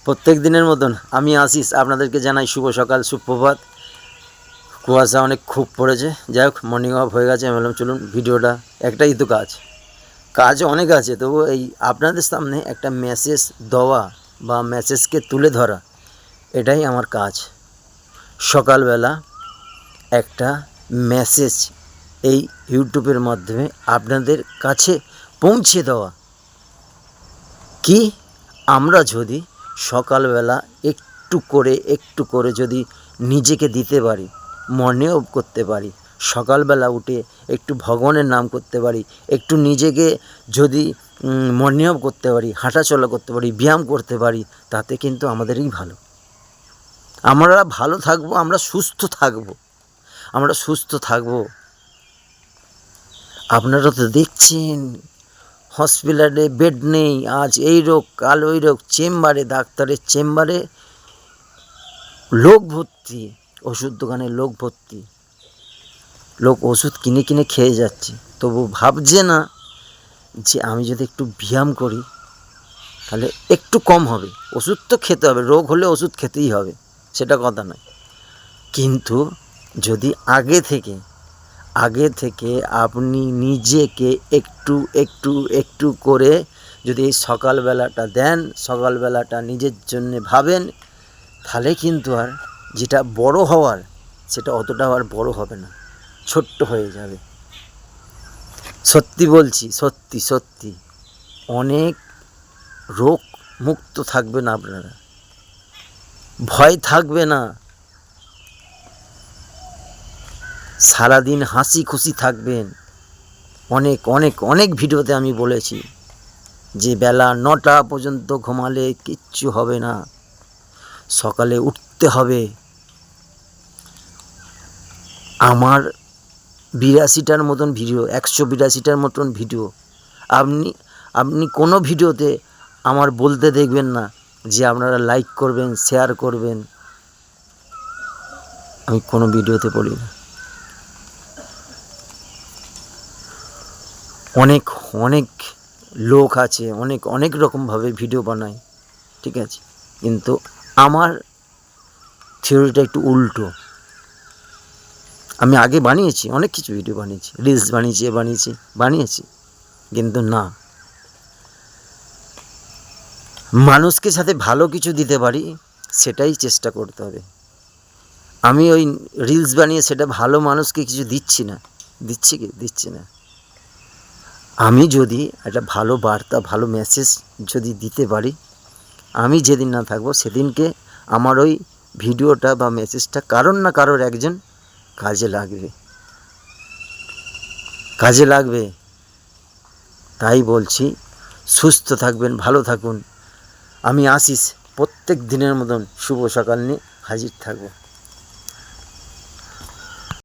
প্রত্যেক দিনের মতন আমি আশিস আপনাদেরকে জানাই শুভ সকাল, সুপ্রভাত। কুয়াশা অনেক খুব পড়েছে, যাই হোক মর্নিং ওয়াক হয়ে গেছে। আমি বললাম চলুন ভিডিওটা, একটাই তো কাজ অনেক আছে, তবু এই আপনাদের সামনে একটা মেসেজ দেওয়া বা মেসেজকে তুলে ধরা, এটাই আমার কাজ। সকালবেলা একটা মেসেজ এই ইউটিউবের মাধ্যমে আপনাদের কাছে পৌঁছে দেওয়া। কি আমরা যদি সকালবেলা একটু করে যদি নিজেকে দিতে পারি, মর্নিং ওয়াক করতে পারি, সকালবেলা উঠে একটু ভগবানের নাম করতে পারি, একটু নিজেকে যদি মর্নিং ওয়াক করতে পারি, হাঁটাচলা করতে পারি, ব্যায়াম করতে পারি, তাতে কিন্তু আমাদেরই ভালো। আমরা ভালো থাকবো, আমরা সুস্থ থাকবো। আপনারা তো দেখছেন হসপিটালে বেড নেই, আজ এই রোগ কাল ওই রোগ, ডাক্তারের চেম্বারে লোক ভর্তি, ওষুধ দোকানে লোক ভর্তি, লোক ওষুধ কিনে খেয়ে যাচ্ছে, তবু ভাবছে না যে আমি যদি একটু ব্যায়াম করি তাহলে একটু কম হবে। ওষুধ তো খেতে হবে, রোগ হলে ওষুধ খেতেই হবে, সেটা কথা নয়, কিন্তু যদি আগে থেকে আপনি নিজেকে একটু করে যদি এই সকালবেলাটা দেন, সকালবেলাটা নিজের জন্যে ভাবেন, তাহলে কিন্তু আর যেটা বড় হওয়ার সেটা অতটা আর বড় হবে না, ছোট্ট হয়ে যাবে। সত্যি বলছি, সত্যি অনেক রোগ মুক্ত থাকবেন আপনারা, ভয় থাকবে না, সারাদিন হাসি খুশি থাকবেন। অনেক ভিডিওতে আমি বলেছি যে বেলা 9টা পর্যন্ত ঘুমালে কিচ্ছু হবে না, সকালে উঠতে হবে। আমার 82টার মতন ভিডিও, 182টার মতন ভিডিও, আপনি কোনো ভিডিওতে আমার বলতে দেখবেন না যে আপনারা লাইক করবেন, শেয়ার করবেন, আমি কোনো ভিডিওতে বলি না। অনেক লোক আছে, অনেক রকমভাবে ভিডিও বানায়, ঠিক আছে, কিন্তু আমার থিওরিটা একটু উল্টো। আমি আগে বানিয়েছি, অনেক কিছু ভিডিও বানিয়েছি, রিলস বানিয়েছি, কিন্তু না, মানুষকে সাথে ভালো কিছু দিতে পারি সেটাই চেষ্টা করতে হবে। আমি ওই রিলস বানিয়ে সেটা ভালো মানুষকে কিছু দিচ্ছি না। আমি যদি একটা ভালো বার্তা, ভালো মেসেজ যদি দিতে পারি, আমি যেদিন না থাকবো সেদিনকে আমার ওই ভিডিওটা বা মেসেজটা কারোর না কারোর একজন কাজে লাগবে। তাই বলছি, সুস্থ থাকবেন, ভালো থাকুন। আমি আশিস প্রত্যেক দিনের মতন শুভ সকাল নিয়ে হাজির থাকবো।